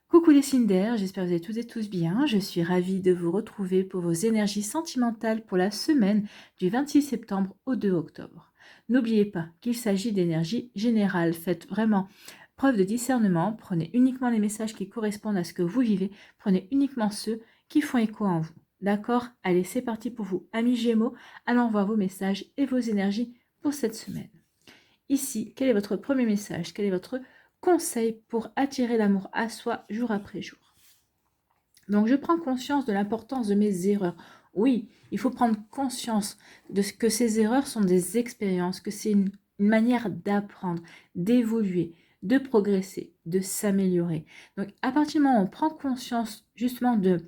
Coucou les signes d'air, j'espère que vous allez toutes et tous bien. Je suis ravie de vous retrouver pour vos énergies sentimentales pour la semaine du 26 septembre au 2 octobre. N'oubliez pas qu'il s'agit d'énergie générale. Faites vraiment preuve de discernement. Prenez uniquement les messages qui correspondent à ce que vous vivez. Prenez uniquement ceux qui font écho en vous. D'accord? Allez, c'est parti pour vous, amis Gémeaux. Allons voir vos messages et vos énergies pour cette semaine. Ici, quel est votre premier message? Quel est votre conseil pour attirer l'amour à soi jour après jour? Donc, je prends conscience de l'importance de mes erreurs. Oui, il faut prendre conscience de ce que ces erreurs sont des expériences, que c'est une manière d'apprendre, d'évoluer, de progresser, de s'améliorer. Donc, à partir du moment où on prend conscience justement de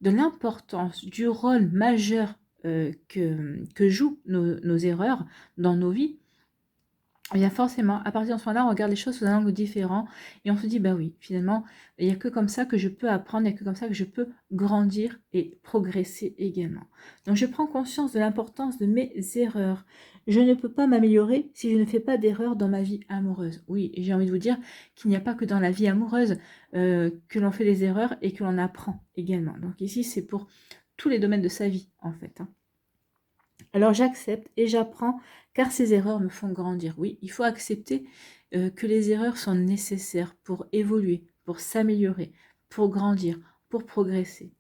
l'importance, du rôle majeur que jouent nos erreurs dans nos vies, eh bien forcément, à partir de ce moment-là, on regarde les choses sous un angle différent et on se dit, bah oui, finalement, il n'y a que comme ça que je peux apprendre, il n'y a que comme ça que je peux grandir et progresser également. Donc je prends conscience de l'importance de mes erreurs. Je ne peux pas m'améliorer si je ne fais pas d'erreurs dans ma vie amoureuse. Oui, et j'ai envie de vous dire qu'il n'y a pas que dans la vie amoureuse que l'on fait des erreurs et que l'on apprend également. Donc ici, c'est pour tous les domaines de sa vie, en fait. Alors j'accepte et j'apprends car ces erreurs me font grandir. Oui, il faut accepter que les erreurs sont nécessaires pour évoluer, pour s'améliorer, pour grandir, pour progresser,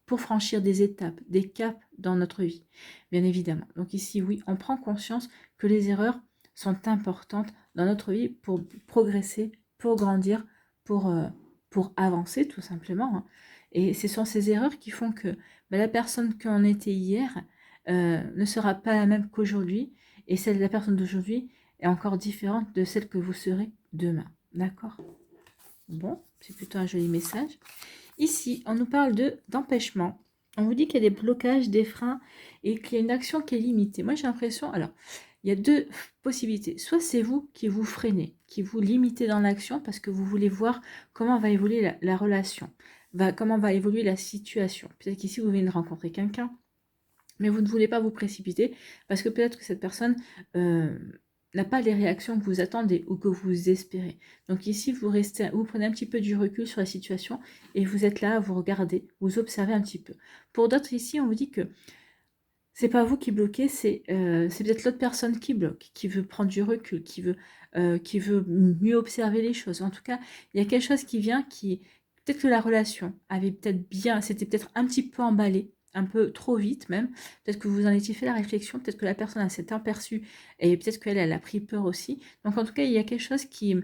pour franchir des étapes, des caps dans notre vie, bien évidemment. Donc ici, oui, on prend conscience que les erreurs sont importantes dans notre vie pour progresser, pour grandir, pour avancer tout simplement, hein. Et ce sont ces erreurs qui font que la personne qu'on était hier ne sera pas la même qu'aujourd'hui, et celle de la personne d'aujourd'hui est encore différente de celle que vous serez demain. D'accord? Bon, c'est plutôt un joli message. Ici, on nous parle d'empêchement. On vous dit qu'il y a des blocages, des freins et qu'il y a une action qui est limitée. Moi, j'ai l'impression, alors, il y a deux possibilités. Soit c'est vous qui vous freinez, qui vous limitez dans l'action parce que vous voulez voir comment va évoluer la relation, comment va évoluer la situation. Peut-être qu'ici, vous venez de rencontrer quelqu'un, mais vous ne voulez pas vous précipiter parce que peut-être que cette personne n'a pas les réactions que vous attendez ou que vous espérez. Donc ici, vous prenez un petit peu du recul sur la situation et vous êtes là, vous regardez, vous observez un petit peu. Pour d'autres ici, on vous dit que c'est pas vous qui bloquez, c'est peut-être l'autre personne qui bloque, qui veut prendre du recul, qui veut mieux observer les choses. En tout cas, il y a quelque chose qui vient qui... Peut-être que la relation avait peut-être bien... C'était peut-être un petit peu emballé, un peu trop vite même. Peut-être que vous en étiez fait la réflexion, peut-être que la personne s'est aperçue et peut-être qu'elle, elle a pris peur aussi. Donc en tout cas, il y a quelque chose qui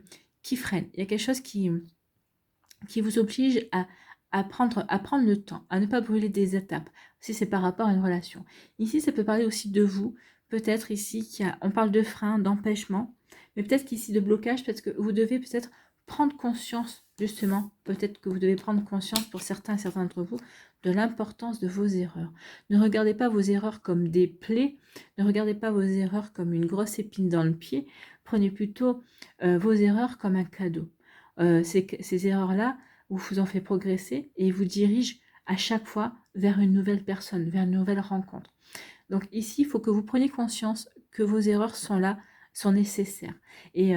freine, il y a quelque chose qui vous oblige à prendre le temps, à ne pas brûler des étapes, si c'est par rapport à une relation. Ici, ça peut parler aussi de vous, peut-être ici, on parle de frein, d'empêchement, mais peut-être qu'ici de blocage, peut-être que vous devez peut-être prendre conscience, justement, peut-être que vous devez prendre conscience pour certains et certains d'entre vous, de l'importance de vos erreurs. Ne regardez pas vos erreurs comme des plaies, ne regardez pas vos erreurs comme une grosse épine dans le pied, prenez plutôt vos erreurs comme un cadeau. Ces erreurs-là vous en fait progresser et vous dirigent à chaque fois vers une nouvelle personne, vers une nouvelle rencontre. Donc ici, il faut que vous preniez conscience que vos erreurs sont là, sont nécessaires. Et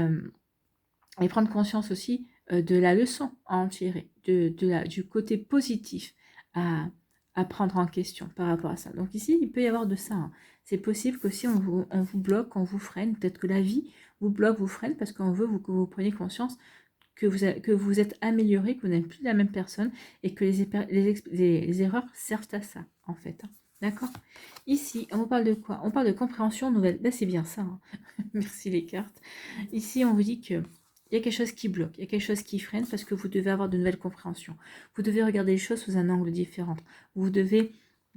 prendre conscience aussi de la leçon à en tirer, du côté positif à, à prendre en question par rapport à ça. Donc ici, il peut y avoir de ça, hein. C'est possible qu'aussi on vous bloque, on vous freine, peut-être que la vie vous bloque, vous freine, parce qu'on veut que vous preniez conscience que vous êtes amélioré, que vous n'êtes plus la même personne et que les erreurs servent à ça, en fait, hein. D'accord? Ici, on vous parle de quoi? On parle de compréhension nouvelle. Ben, c'est bien ça, hein. Merci les cartes. Ici, on vous dit que il y a quelque chose qui bloque, il y a quelque chose qui freine parce que vous devez avoir de nouvelles compréhensions. Vous devez regarder les choses sous un angle différent. Vous devez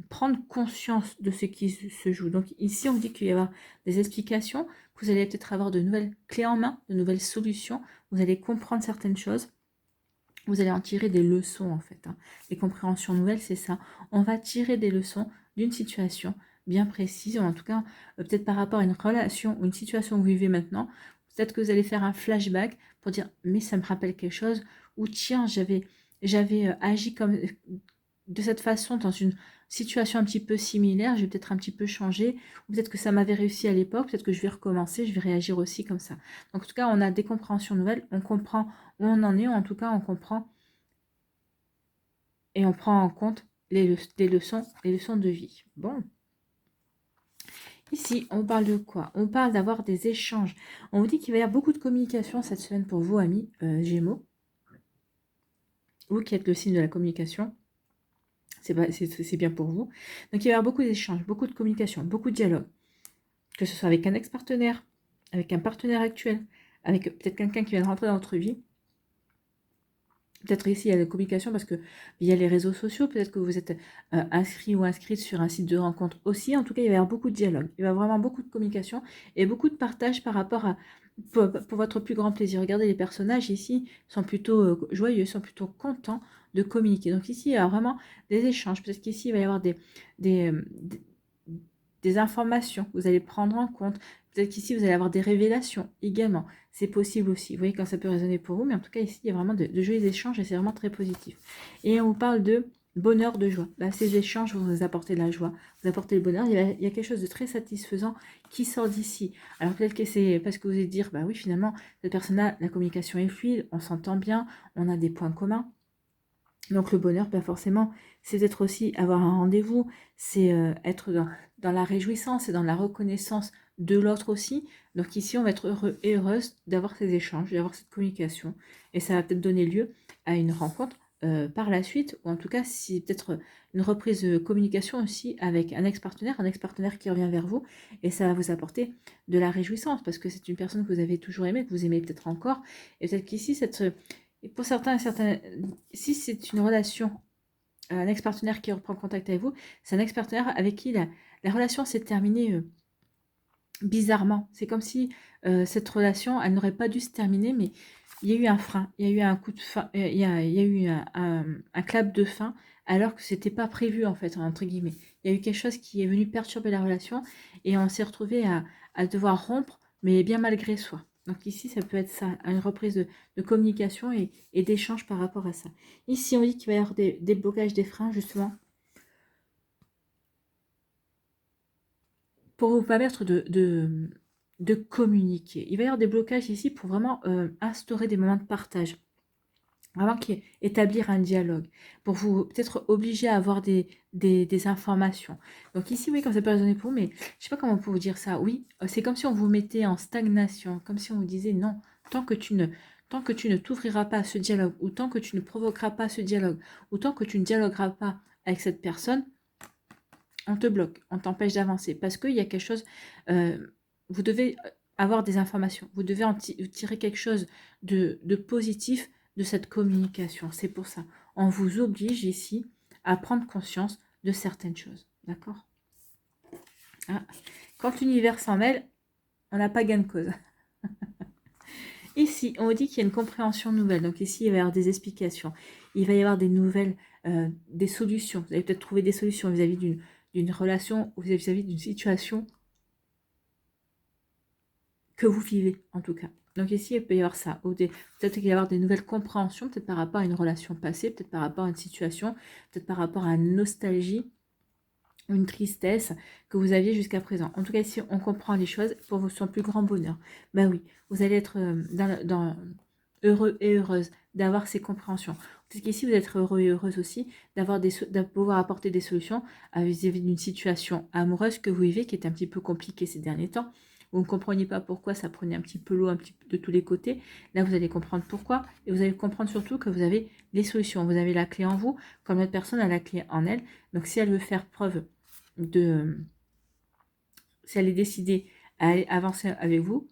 prendre conscience de ce qui se joue. Donc ici, on vous dit qu'il va y avoir des explications, que vous allez peut-être avoir de nouvelles clés en main, de nouvelles solutions. Vous allez comprendre certaines choses. Vous allez en tirer des leçons, en fait, hein. Les compréhensions nouvelles, c'est ça. On va tirer des leçons d'une situation bien précise, ou en tout cas, peut-être par rapport à une relation ou une situation que vous vivez maintenant. Peut-être que vous allez faire un flashback pour dire, mais ça me rappelle quelque chose, ou tiens, j'avais agi comme de cette façon dans une situation un petit peu similaire, je vais peut-être un petit peu changer, ou peut-être que ça m'avait réussi à l'époque, peut-être que je vais recommencer, je vais réagir aussi comme ça. Donc en tout cas, on a des compréhensions nouvelles, on comprend où on en est, ou en tout cas on comprend et on prend en compte les leçons de vie. Bon. Ici, on parle de quoi? On parle d'avoir des échanges. On vous dit qu'il va y avoir beaucoup de communication cette semaine pour vous, amis Gémeaux. Vous qui êtes le signe de la communication. C'est bien pour vous. Donc, il va y avoir beaucoup d'échanges, beaucoup de communication, beaucoup de dialogue. Que ce soit avec un ex-partenaire, avec un partenaire actuel, avec peut-être quelqu'un qui vient de rentrer dans votre vie. Peut-être ici, il y a la communication parce que via les réseaux sociaux, peut-être que vous êtes inscrit ou inscrite sur un site de rencontre aussi. En tout cas, il va y avoir beaucoup de dialogue. Il va y avoir vraiment beaucoup de communication et beaucoup de partage par rapport à pour votre plus grand plaisir. Regardez, les personnages ici sont plutôt joyeux, sont plutôt contents de communiquer. Donc ici, il y a vraiment des échanges. Peut-être qu'ici, il va y avoir des informations que vous allez prendre en compte. Peut-être qu'ici, vous allez avoir des révélations également. C'est possible aussi. Vous voyez quand ça peut résonner pour vous. Mais en tout cas, ici, il y a vraiment de jolis échanges et c'est vraiment très positif. Et on vous parle de bonheur, de joie. Là, ces échanges vont vous apporter de la joie, vous apporter le bonheur. Il y a quelque chose de très satisfaisant qui sort d'ici. Alors peut-être que c'est parce que vous allez dire, bah oui, finalement, cette personne-là, la communication est fluide, on s'entend bien, on a des points communs. Donc le bonheur, ben forcément, c'est peut-être aussi avoir un rendez-vous, c'est être dans la réjouissance et dans la reconnaissance de l'autre aussi. Donc ici, on va être heureux et heureuse d'avoir ces échanges, d'avoir cette communication. Et ça va peut-être donner lieu à une rencontre par la suite, ou en tout cas, si peut-être une reprise de communication aussi avec un ex-partenaire qui revient vers vous, et ça va vous apporter de la réjouissance, parce que c'est une personne que vous avez toujours aimée, que vous aimez peut-être encore, et peut-être qu'ici, et pour certains, si c'est une relation, un ex-partenaire qui reprend contact avec vous, c'est un ex-partenaire avec qui la relation s'est terminée bizarrement. C'est comme si cette relation, elle n'aurait pas dû se terminer, mais il y a eu un frein, il y a eu un coup de fin, il y a eu un clap de fin, alors que c'était pas prévu en fait, entre guillemets. Il y a eu quelque chose qui est venu perturber la relation et on s'est retrouvé à devoir rompre, mais bien malgré soi. Donc ici, ça peut être ça, une reprise de communication et d'échange par rapport à ça. Ici, on dit qu'il va y avoir des blocages, des freins, justement, pour vous permettre de communiquer. Il va y avoir des blocages ici pour vraiment instaurer des moments de partage. Vraiment établir un dialogue. Pour vous peut-être obliger à avoir des informations. Donc ici, oui, comme ça peut résonner pour vous, mais je ne sais pas comment on peut vous dire ça. Oui, c'est comme si on vous mettait en stagnation, comme si on vous disait non, tant que tu ne t'ouvriras pas à ce dialogue, ou tant que tu ne provoqueras pas ce dialogue, ou tant que tu ne dialogueras pas avec cette personne, on te bloque, on t'empêche d'avancer parce qu'il y a quelque chose, vous devez avoir des informations, vous devez en tirer quelque chose de positif de cette communication. C'est pour ça, on vous oblige ici à prendre conscience de certaines choses, d'accord? Ah. Quand l'univers s'en mêle, on n'a pas gain de cause. Ici, on vous dit qu'il y a une compréhension nouvelle. Donc ici, il va y avoir des explications. Il va y avoir des nouvelles, des solutions. Vous allez peut-être trouver des solutions vis-à-vis d'une relation ou vis-à-vis d'une situation que vous vivez, en tout cas. Donc ici, il peut y avoir ça. Peut-être qu'il va y avoir des nouvelles compréhensions, peut-être par rapport à une relation passée, peut-être par rapport à une situation, peut-être par rapport à une nostalgie, une tristesse que vous aviez jusqu'à présent. En tout cas, ici, on comprend les choses pour son plus grand bonheur. Ben oui, vous allez être heureux et heureuse d'avoir ces compréhensions. Peut-être qu'ici, vous êtes heureux et heureuse aussi de pouvoir apporter des solutions vis-à-vis d'une situation amoureuse que vous vivez qui est un petit peu compliquée ces derniers temps. Vous ne compreniez pas pourquoi ça prenait un petit peu l'eau un petit peu de tous les côtés. Là, vous allez comprendre pourquoi et vous allez comprendre surtout que vous avez des solutions. Vous avez la clé en vous, comme l'autre personne a la clé en elle. Donc, si elle veut faire preuve si elle est décidée à avancer avec vous,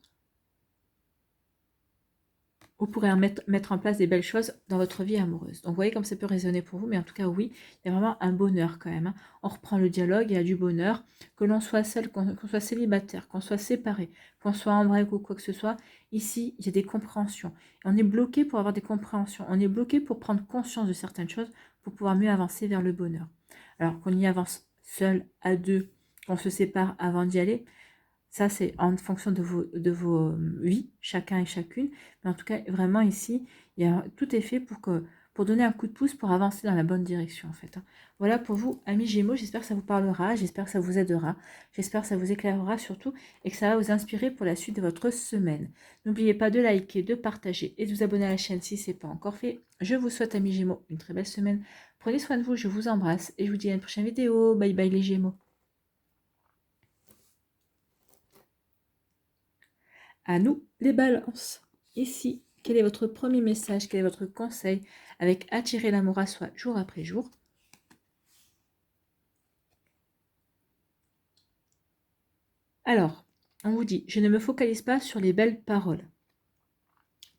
vous pourrez mettre en place des belles choses dans votre vie amoureuse. Donc, vous voyez comme ça peut résonner pour vous, mais en tout cas, oui, il y a vraiment un bonheur quand même. Hein. On reprend le dialogue, il y a du bonheur, que l'on soit seul, qu'on soit célibataire, qu'on soit séparé, qu'on soit en break ou quoi que ce soit. Ici, il y a des compréhensions. On est bloqué pour avoir des compréhensions. On est bloqué pour prendre conscience de certaines choses pour pouvoir mieux avancer vers le bonheur. Alors qu'on y avance seul, à deux, qu'on se sépare avant d'y aller, ça, c'est en fonction de vos vies, chacun et chacune. Mais en tout cas, vraiment ici, tout est fait pour donner un coup de pouce pour avancer dans la bonne direction en fait. Voilà pour vous, amis Gémeaux, j'espère que ça vous parlera, j'espère que ça vous aidera, j'espère que ça vous éclairera surtout et que ça va vous inspirer pour la suite de votre semaine. N'oubliez pas de liker, de partager et de vous abonner à la chaîne si ce n'est pas encore fait. Je vous souhaite, amis Gémeaux, une très belle semaine. Prenez soin de vous, je vous embrasse et je vous dis à une prochaine vidéo. Bye bye les Gémeaux. À nous les balances. Ici, quel est votre premier message, quel est votre conseil avec attirer l'amour à soi jour après jour? Alors, on vous dit, je ne me focalise pas sur les belles paroles.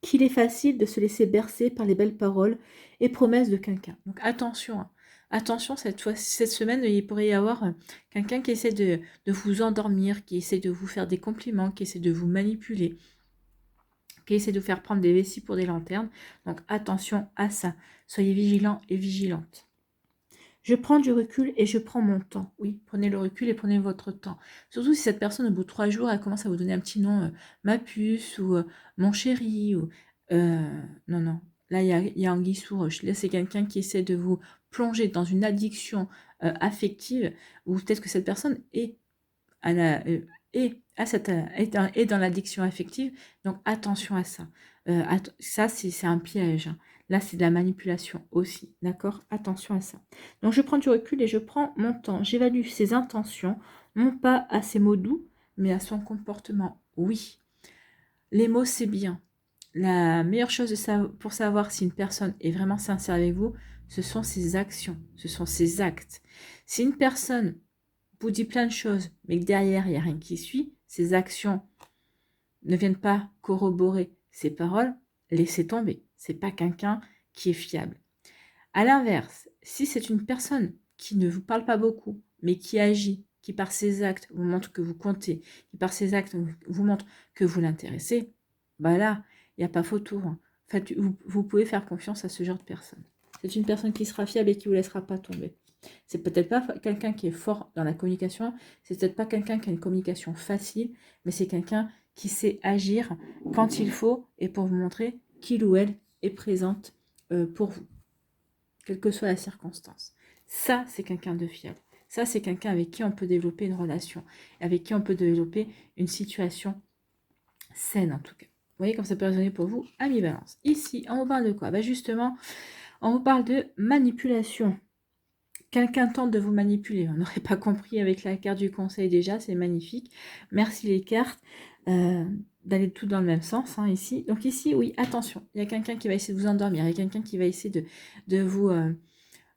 Qu'il est facile de se laisser bercer par les belles paroles et promesses de quelqu'un. Donc attention, hein. Attention, cette semaine, il pourrait y avoir quelqu'un qui essaie de vous endormir, qui essaie de vous faire des compliments, qui essaie de vous manipuler, qui essaie de vous faire prendre des vessies pour des lanternes. Donc attention à ça. Soyez vigilants et vigilantes. Je prends du recul et je prends mon temps. Oui, prenez le recul et prenez votre temps. Surtout si cette personne, au bout de 3 jours, elle commence à vous donner un petit nom, ma puce ou mon chéri. Ou, non, non. Là, il y a anguille sous roche. Là, c'est quelqu'un qui essaie de vous plonger dans une addiction affective ou peut-être que cette personne est, est dans l'addiction affective. Donc, attention à ça. Ça, c'est un piège. Hein. Là, c'est de la manipulation aussi, d'accord? Attention à ça. Donc, je prends du recul et je prends mon temps. J'évalue ses intentions, non pas à ses mots doux, mais à son comportement. Oui, les mots, c'est bien. La meilleure chose pour savoir si une personne est vraiment sincère avec vous, ce sont ses actions, ce sont ses actes. Si une personne vous dit plein de choses, mais que derrière, il n'y a rien qui suit, ses actions ne viennent pas corroborer ses paroles, laissez tomber. C'est pas quelqu'un qui est fiable. À l'inverse, si c'est une personne qui ne vous parle pas beaucoup, mais qui agit, qui par ses actes vous montre que vous comptez, qui par ses actes vous montre que vous l'intéressez, bah là, il n'y a pas photo. Hein. En fait, vous pouvez faire confiance à ce genre de personne. C'est une personne qui sera fiable et qui ne vous laissera pas tomber. C'est peut-être pas quelqu'un qui est fort dans la communication, c'est peut-être pas quelqu'un qui a une communication facile, mais c'est quelqu'un qui sait agir quand il faut et pour vous montrer qu'il ou elle est présente pour vous, quelle que soit la circonstance. Ça, c'est quelqu'un de fiable. Ça, c'est quelqu'un avec qui on peut développer une relation, avec qui on peut développer une situation saine en tout cas. Vous voyez comme ça peut résonner pour vous, amis Balance. Ici, on vous parle de quoi? Bah justement, on vous parle de manipulation. Quelqu'un tente de vous manipuler. On n'aurait pas compris avec la carte du conseil déjà, c'est magnifique. Merci les cartes d'aller tout dans le même sens hein, ici. Donc ici, oui, attention, il y a quelqu'un qui va essayer de vous endormir, il y a quelqu'un qui va essayer de vous,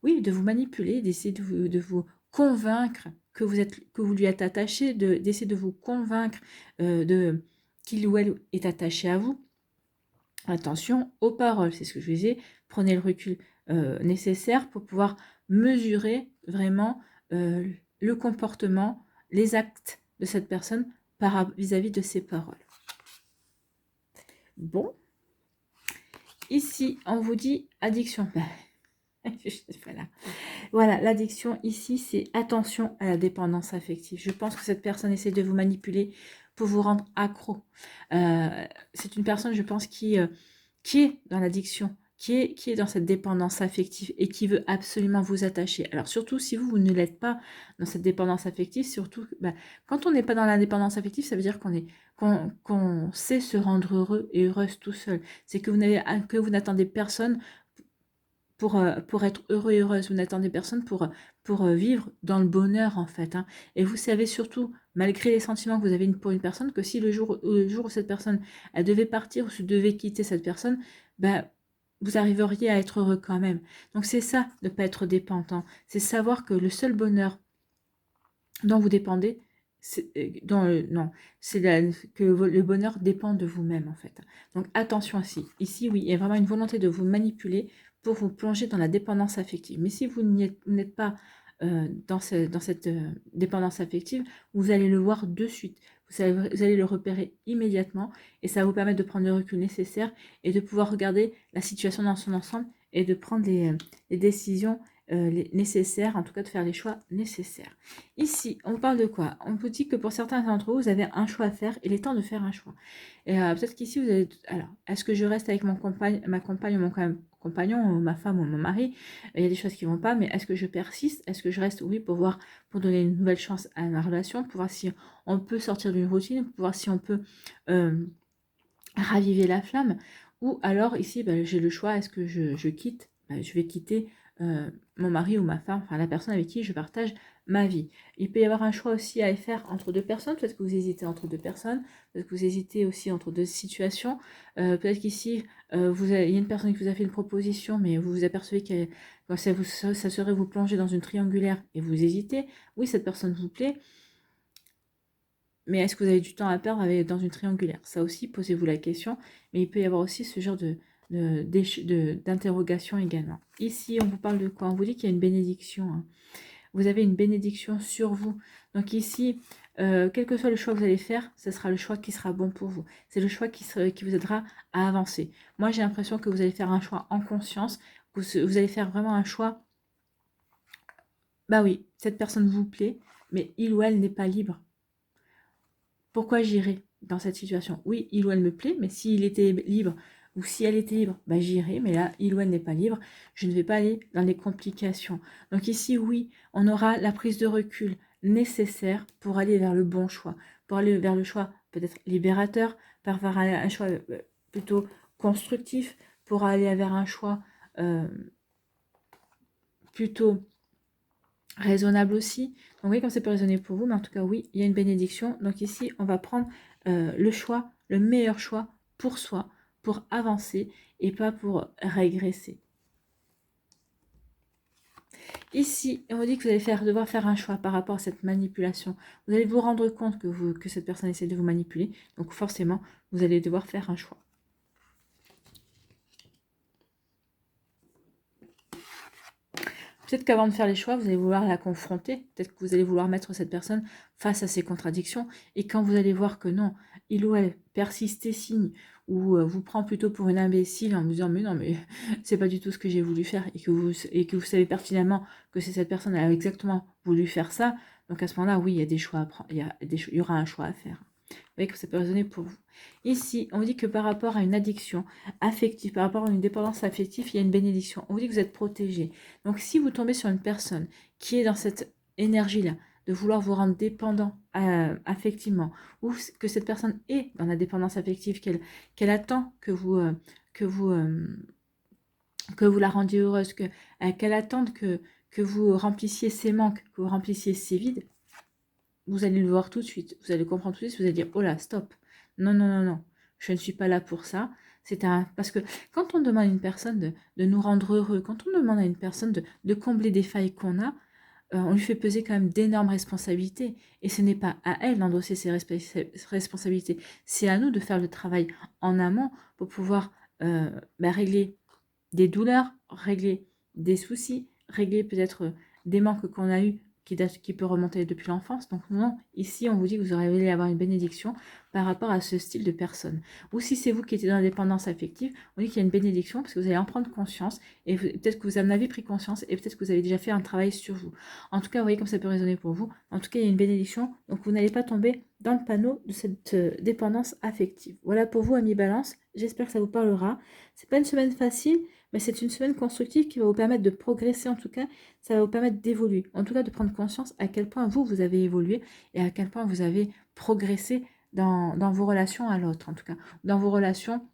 oui, de vous manipuler, d'essayer de vous convaincre que vous lui êtes attaché, d'essayer de vous convaincre qu'il ou elle est attaché à vous. Attention aux paroles, c'est ce que je vous disais, prenez le recul nécessaire pour pouvoir mesurer vraiment le comportement, les actes de cette personne vis-à-vis de ses paroles. Bon, ici, on vous dit addiction. Voilà, l'addiction ici, c'est attention à la dépendance affective. Je pense que cette personne essaie de vous manipuler pour vous rendre accro. C'est une personne, je pense, qui est dans l'addiction, qui est dans cette dépendance affective et qui veut absolument vous attacher. Alors surtout si vous ne l'êtes pas dans cette dépendance affective, surtout quand on n'est pas dans la dépendance affective, ça veut dire qu'on sait se rendre heureux et heureuse tout seul. C'est que vous n'attendez personne pour être heureux et heureuse. Vous n'attendez personne pour vivre dans le bonheur, en fait. Hein. Et vous savez surtout, malgré les sentiments que vous avez pour une personne, que si le jour où cette personne, elle devait partir ou se devait quitter cette personne, vous arriveriez à être heureux quand même. Donc c'est ça, ne pas être dépendant. C'est savoir que le seul bonheur dont vous dépendez, c'est que le bonheur dépend de vous-même, en fait. Donc attention ici, oui, il y a vraiment une volonté de vous manipuler pour vous plonger dans la dépendance affective. Mais si vous n'êtes pas dans cette dépendance affective, vous allez le voir de suite. Vous allez le repérer immédiatement et ça va vous permettre de prendre le recul nécessaire et de pouvoir regarder la situation dans son ensemble et de prendre les décisions nécessaires, en tout cas de faire les choix nécessaires. Ici, on parle de quoi? On vous dit que pour certains d'entre vous, vous avez un choix à faire, il est temps de faire un choix. Et peut-être qu'ici, vous avez... Alors, est-ce que je reste avec ma compagne ou mon compagnon, ou ma femme ou mon mari, il y a des choses qui vont pas, mais est-ce que je persiste? Est-ce que je reste? Oui, pour voir, pour donner une nouvelle chance à ma relation, pour voir si on peut sortir d'une routine, pour voir si on peut raviver la flamme, ou alors ici, j'ai le choix, est-ce que je quitte? Je vais quitter mon mari ou ma femme, enfin la personne avec qui je partage ma vie. Il peut y avoir un choix aussi à faire entre deux personnes, peut-être que vous hésitez entre deux personnes, peut-être que vous hésitez aussi entre deux situations, peut-être qu'ici, il y a une personne qui vous a fait une proposition, mais vous vous apercevez que ça serait vous plonger dans une triangulaire et vous hésitez. Oui, cette personne vous plaît, mais est-ce que vous avez du temps à perdre dans une triangulaire? Ça aussi, posez-vous la question. Mais il peut y avoir aussi ce genre d'interrogation également. Ici, on vous parle de quoi? On vous dit qu'il y a une bénédiction. Hein. Vous avez une bénédiction sur vous. Donc ici, quel que soit le choix que vous allez faire, ce sera le choix qui sera bon pour vous. C'est le choix qui vous aidera à avancer. Moi, j'ai l'impression que vous allez faire un choix en conscience. Vous allez faire vraiment un choix. Bah oui, cette personne vous plaît, mais il ou elle n'est pas libre. Pourquoi j'irai dans cette situation? Oui, il ou elle me plaît, mais s'il était libre ou si elle était libre, j'irai, mais là, il ou elle n'est pas libre, je ne vais pas aller dans les complications. Donc ici, oui, on aura la prise de recul nécessaire pour aller vers le bon choix, pour aller vers le choix peut-être libérateur, pour faire un choix plutôt constructif, pour aller vers un choix plutôt raisonnable aussi. Donc oui, comme ça peut résonner pour vous, mais en tout cas, oui, il y a une bénédiction. Donc ici, on va prendre le choix, le meilleur choix pour soi, pour avancer et pas pour régresser. Ici, on vous dit que vous allez devoir faire un choix par rapport à cette manipulation. Vous allez vous rendre compte que cette personne essaie de vous manipuler. Donc forcément, vous allez devoir faire un choix. Peut-être qu'avant de faire les choix, vous allez vouloir la confronter. Peut-être que vous allez vouloir mettre cette personne face à ses contradictions. Et quand vous allez voir que non, il ou elle persiste et signe, ou vous prend plutôt pour une imbécile en vous disant mais non, mais c'est pas du tout ce que j'ai voulu faire, et que vous savez pertinemment que c'est cette personne, elle a exactement voulu faire ça. Donc à ce moment-là, oui, il y a des choix à prendre, il y aura un choix à faire. Vous voyez que ça peut résonner pour vous. Ici, on vous dit que par rapport à une addiction affective, par rapport à une dépendance affective, il y a une bénédiction. On vous dit que vous êtes protégé. Donc, si vous tombez sur une personne qui est dans cette énergie-là, de vouloir vous rendre dépendant affectivement, ou que cette personne est dans la dépendance affective, qu'elle attend que vous la rendiez heureuse, qu'elle attend que vous remplissiez ses manques, que vous remplissiez ses vides, vous allez le voir tout de suite. Vous allez comprendre tout de suite, vous allez dire, oh là, stop. Non, non, non, non. Je ne suis pas là pour ça. Parce que quand on demande à une personne de nous rendre heureux, quand on demande à une personne de combler des failles qu'on a, on lui fait peser quand même d'énormes responsabilités. Et ce n'est pas à elle d'endosser ses responsabilités. C'est à nous de faire le travail en amont pour pouvoir régler des douleurs, régler des soucis, régler peut-être des manques qu'on a eus qui peut remonter depuis l'enfance. Donc non, ici on vous dit que vous aurez avoir une bénédiction par rapport à ce style de personne. Ou si c'est vous qui étiez dans la dépendance affective, on dit qu'il y a une bénédiction parce que vous allez en prendre conscience et peut-être que vous en avez pris conscience et peut-être que vous avez déjà fait un travail sur vous. En tout cas, vous voyez comme ça peut résonner pour vous. En tout cas, il y a une bénédiction, donc vous n'allez pas tomber dans le panneau de cette dépendance affective. Voilà pour vous, amis Balance. J'espère que ça vous parlera. C'est pas une semaine facile, mais c'est une semaine constructive qui va vous permettre de progresser, en tout cas, ça va vous permettre d'évoluer, en tout cas de prendre conscience à quel point vous avez évolué et à quel point vous avez progressé dans vos relations à l'autre, en tout cas, dans vos relations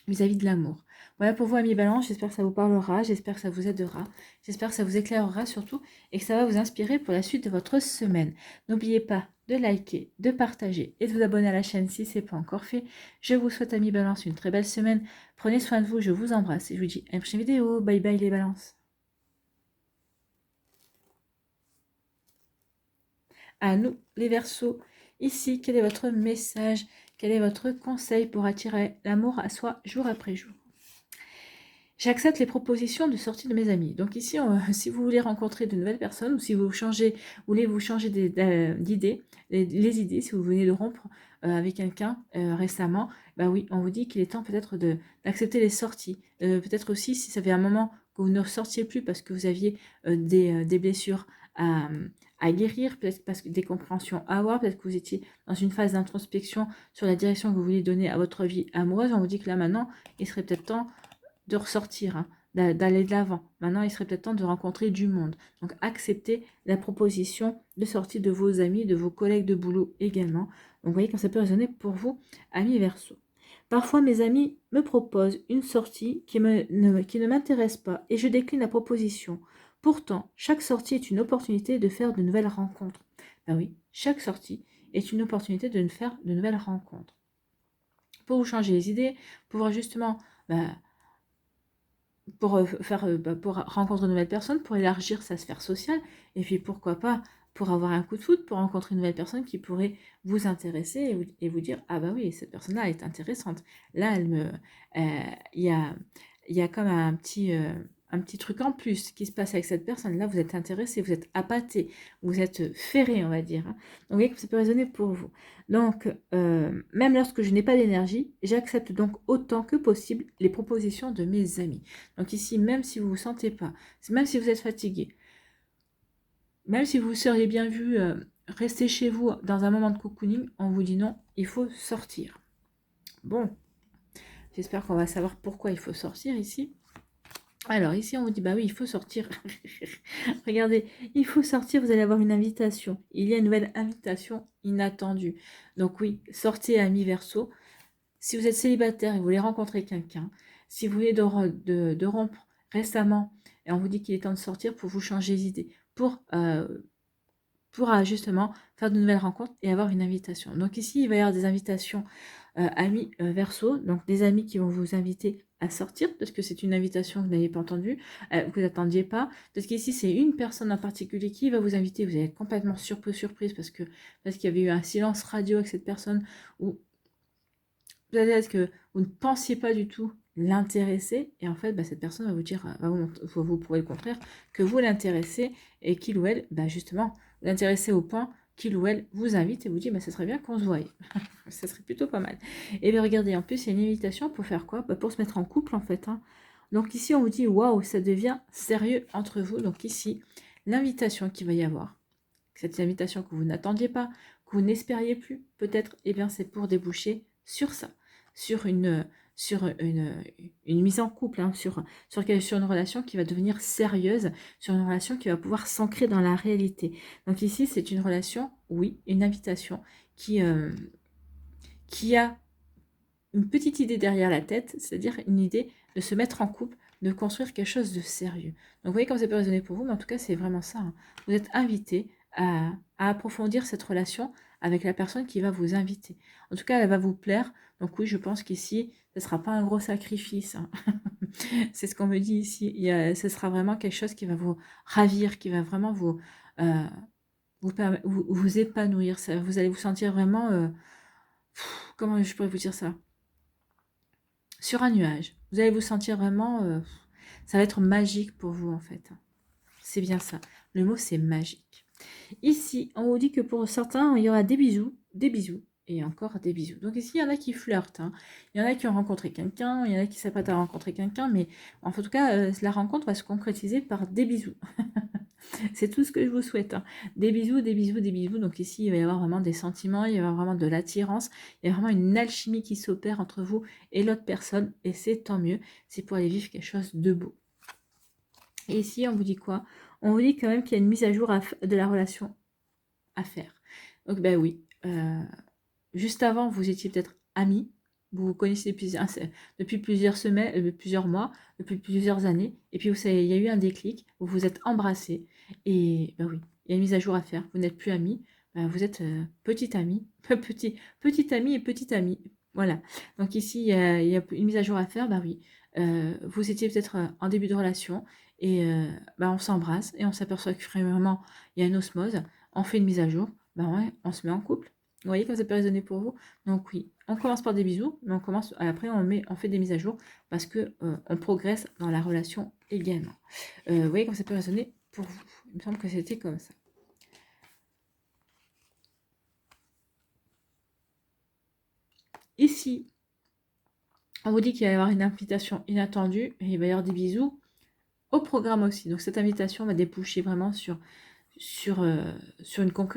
vis-à-vis de l'amour. Voilà pour vous, amis Balance, j'espère que ça vous parlera, j'espère que ça vous aidera, j'espère que ça vous éclairera surtout et que ça va vous inspirer pour la suite de votre semaine. N'oubliez pas de liker, de partager et de vous abonner à la chaîne si ce n'est pas encore fait. Je vous souhaite, amis Balance, une très belle semaine. Prenez soin de vous, je vous embrasse et je vous dis à une prochaine vidéo. Bye bye les Balances. À nous, les Verseaux. Ici, quel est votre message? Quel est votre conseil pour attirer l'amour à soi jour après jour? J'accepte les propositions de sortie de mes amis. Donc ici, si vous voulez rencontrer de nouvelles personnes ou si vous voulez vous changer d'idées, les idées, si vous venez de rompre avec quelqu'un récemment, oui, on vous dit qu'il est temps peut-être d'accepter les sorties. Peut-être aussi si ça fait un moment que vous ne sortiez plus parce que vous aviez des blessures à guérir, peut-être parce que des compréhensions à avoir, peut-être que vous étiez dans une phase d'introspection sur la direction que vous voulez donner à votre vie amoureuse. On vous dit que là maintenant, il serait peut-être temps de ressortir, hein, d'aller de l'avant. Maintenant, il serait peut-être temps de rencontrer du monde. Donc, acceptez la proposition de sortie de vos amis, de vos collègues de boulot également. Donc, vous voyez quand ça peut résonner pour vous, amis Verseau. Parfois, mes amis me proposent une sortie qui ne m'intéresse pas et je décline la proposition. Pourtant, chaque sortie est une opportunité de faire de nouvelles rencontres. Ben oui, chaque sortie est une opportunité de faire de nouvelles rencontres. Pour vous changer les idées, pour justement, pour rencontrer de nouvelles personnes, pour élargir sa sphère sociale, et puis pourquoi pas pour avoir un coup de foudre, pour rencontrer une nouvelle personne qui pourrait vous intéresser et vous dire ah bah oui, cette personne-là est intéressante. Là, il y a comme un petit truc en plus qui se passe avec cette personne. Là, vous êtes intéressé, vous êtes appâté, vous êtes ferré, on va dire, hein. Donc, vous voyez que ça peut résonner pour vous. Donc, même lorsque je n'ai pas d'énergie, j'accepte donc autant que possible les propositions de mes amis. Donc ici, même si vous ne vous sentez pas, même si vous êtes fatigué, même si vous seriez bien vu rester chez vous dans un moment de cocooning, on vous dit non, il faut sortir. Bon, j'espère qu'on va savoir pourquoi il faut sortir ici. Alors ici, on vous dit, bah oui, il faut sortir. Regardez, il faut sortir, vous allez avoir une invitation. Il y a une nouvelle invitation inattendue. Donc oui, sortez amis Verseau. Si vous êtes célibataire et vous voulez rencontrer quelqu'un, si vous venez de rompre récemment et on vous dit qu'il est temps de sortir pour vous changer les idées, pour justement faire de nouvelles rencontres et avoir une invitation. Donc ici, il va y avoir des invitations amis Verseau, donc des amis qui vont vous inviter à sortir, parce que c'est une invitation que vous n'avez pas entendue, que vous n'attendiez pas, parce qu'ici, c'est une personne en particulier qui va vous inviter, vous allez être complètement surprise parce qu'il y avait eu un silence radio avec cette personne, où peut-être que vous ne pensiez pas du tout l'intéresser, et en fait, cette personne va vous dire, va vous prouver le contraire, que vous l'intéressez, et qu'il ou elle, justement, vous l'intéressez au point qu'il ou elle vous invite et vous dit, ça serait bien qu'on se voie. Ça serait plutôt pas mal. Et bien regardez, en plus, il y a une invitation pour faire quoi? Pour se mettre en couple, en fait, hein. Donc ici, on vous dit, waouh, ça devient sérieux entre vous. Donc ici, l'invitation qu'il va y avoir, cette invitation que vous n'attendiez pas, que vous n'espériez plus, peut-être, c'est pour déboucher sur ça, sur une mise en couple, hein, sur une relation qui va devenir sérieuse, sur une relation qui va pouvoir s'ancrer dans la réalité. Donc ici, c'est une relation, oui, une invitation qui a une petite idée derrière la tête, c'est-à-dire une idée de se mettre en couple, de construire quelque chose de sérieux. Donc vous voyez comme ça peut résonner pour vous, mais en tout cas, c'est vraiment ça, hein. Vous êtes invité à approfondir cette relation avec la personne qui va vous inviter. En tout cas, elle va vous plaire. Donc oui, je pense qu'ici, ce ne sera pas un gros sacrifice, hein. C'est ce qu'on me dit ici. Ce sera vraiment quelque chose qui va vous ravir, qui va vraiment vous épanouir. Vous allez vous sentir vraiment... comment je pourrais vous dire ça? Sur un nuage. Vous allez vous sentir vraiment... ça va être magique pour vous, en fait. C'est bien ça. Le mot, c'est magique. Ici, on vous dit que pour certains, il y aura des bisous et encore des bisous. Donc ici, il y en a qui flirtent, hein. Il y en a qui ont rencontré quelqu'un, il y en a qui s'apprêtent à rencontrer quelqu'un, mais en tout cas, la rencontre va se concrétiser par des bisous. C'est tout ce que je vous souhaite, hein. Des bisous, des bisous, des bisous. Donc ici, il va y avoir vraiment des sentiments, il va y avoir vraiment de l'attirance, il y a vraiment une alchimie qui s'opère entre vous et l'autre personne, et c'est tant mieux, c'est pour aller vivre quelque chose de beau. Et ici, on vous dit quoi? On vous dit quand même qu'il y a une mise à jour de la relation à faire. Donc oui, juste avant, vous étiez peut-être amis, vous vous connaissez depuis plusieurs semaines, plusieurs mois, depuis plusieurs années, et puis vous savez, il y a eu un déclic, vous vous êtes embrassés, et oui, il y a une mise à jour à faire. Vous n'êtes plus amis, vous êtes petit ami, petit ami et petite amie. Voilà. Donc ici, il y a une mise à jour à faire, oui. Vous étiez peut-être en début de relation, et on s'embrasse, et on s'aperçoit que vraiment, il y a une osmose, on fait une mise à jour, ouais, on se met en couple. Vous voyez comme ça peut résonner pour vous? Donc oui, on commence par des bisous, mais après on fait des mises à jour parce que on progresse dans la relation également. Vous voyez comme ça peut résonner pour vous? Il me semble que c'était comme ça. Ici, on vous dit qu'il va y avoir une invitation inattendue et il va y avoir des bisous au programme aussi. Donc cette invitation va déboucher vraiment sur une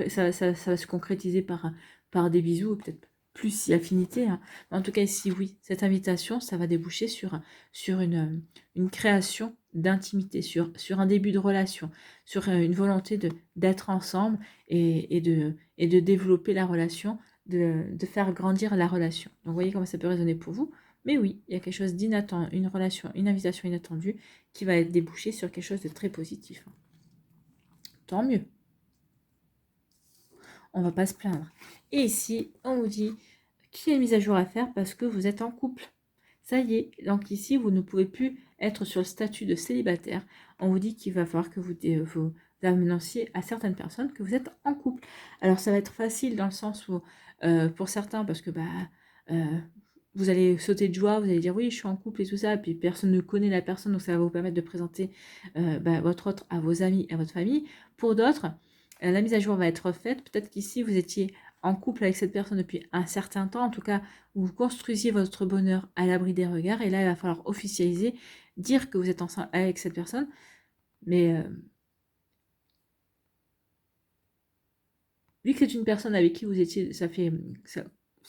ça va se concrétiser par des bisous, peut-être plus si affinité, hein. Mais en tout cas, ici, oui, cette invitation, ça va déboucher sur une création d'intimité, sur un début de relation, sur une volonté d'être ensemble et de développer la relation, de faire grandir la relation. Donc, vous voyez comment ça peut résonner pour vous. Mais oui, il y a quelque chose d'inattendu, une relation, une invitation inattendue qui va être débouchée sur quelque chose de très positif. Tant mieux. On va pas se plaindre. Et ici, on vous dit qu'il y a une mise à jour à faire parce que vous êtes en couple. Ça y est, donc ici, vous ne pouvez plus être sur le statut de célibataire. On vous dit qu'il va falloir que vous annonciez à certaines personnes que vous êtes en couple. Alors, ça va être facile dans le sens où, pour certains, parce que euh, vous allez sauter de joie, vous allez dire oui, je suis en couple et tout ça, puis personne ne connaît la personne, donc ça va vous permettre de présenter votre autre à vos amis, à votre famille. Pour d'autres, la mise à jour va être faite. Peut-être qu'ici, vous étiez en couple avec cette personne depuis un certain temps, en tout cas, vous construisiez votre bonheur à l'abri des regards, et là, il va falloir officialiser, dire que vous êtes ensemble avec cette personne, mais vu que c'est une personne avec qui vous étiez,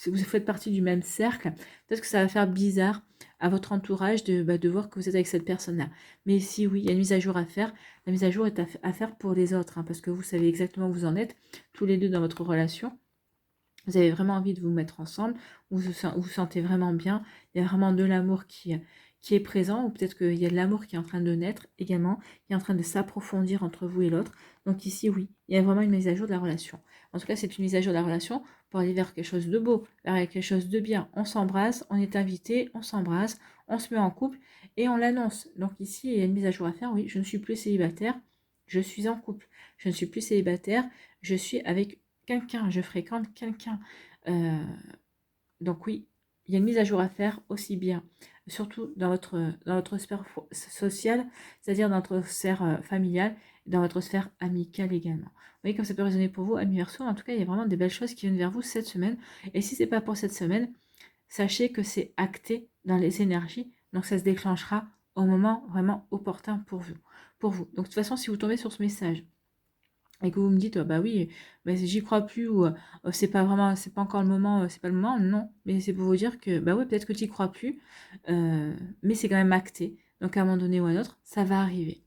vous faites partie du même cercle, peut-être que ça va faire bizarre à votre entourage de voir que vous êtes avec cette personne-là. Mais si oui, il y a une mise à jour à faire, la mise à jour est à faire pour les autres, hein, parce que vous savez exactement où vous en êtes, tous les deux dans votre relation. Vous avez vraiment envie de vous mettre ensemble, vous vous sentez vraiment bien, il y a vraiment de l'amour qui est présent, ou peut-être qu'il y a de l'amour qui est en train de naître également, qui est en train de s'approfondir entre vous et l'autre. Donc ici, oui, il y a vraiment une mise à jour de la relation. En tout cas, c'est une mise à jour de la relation pour aller vers quelque chose de beau, vers quelque chose de bien. On s'embrasse, on est invité, on s'embrasse, on se met en couple et on l'annonce. Donc ici, il y a une mise à jour à faire, oui, je ne suis plus célibataire, je suis en couple. Je ne suis plus célibataire, je suis avec quelqu'un, je fréquente quelqu'un. Donc oui, il y a une mise à jour à faire aussi bien, surtout dans votre sphère sociale, c'est-à-dire dans votre sphère familiale, dans votre sphère amicale également. Vous voyez comme ça peut résonner pour vous, amis Verseau. En tout cas, il y a vraiment des belles choses qui viennent vers vous cette semaine. Et si ce n'est pas pour cette semaine, sachez que c'est acté dans les énergies, donc ça se déclenchera au moment vraiment opportun pour vous. Donc de toute façon, si vous tombez sur ce message, et que vous me dites, bah oui, bah, j'y crois plus, ou c'est pas vraiment, c'est pas encore le moment, c'est pas le moment, non, mais c'est pour vous dire que, bah oui, peut-être que tu n'y crois plus, mais c'est quand même acté, donc à un moment donné ou à un autre, ça va arriver.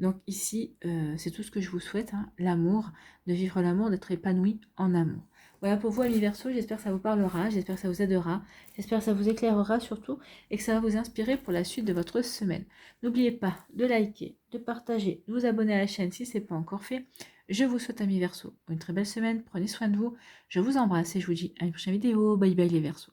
Donc ici, c'est tout ce que je vous souhaite, hein, l'amour, de vivre l'amour, d'être épanoui en amour. Voilà pour vous, amis Verseau, j'espère que ça vous parlera, j'espère que ça vous aidera, j'espère que ça vous éclairera surtout, et que ça va vous inspirer pour la suite de votre semaine. N'oubliez pas de liker, de partager, de vous abonner à la chaîne si ce n'est pas encore fait. Je vous souhaite, amis Verseau, une très belle semaine, prenez soin de vous, je vous embrasse et je vous dis à une prochaine vidéo, bye bye les Verseaux.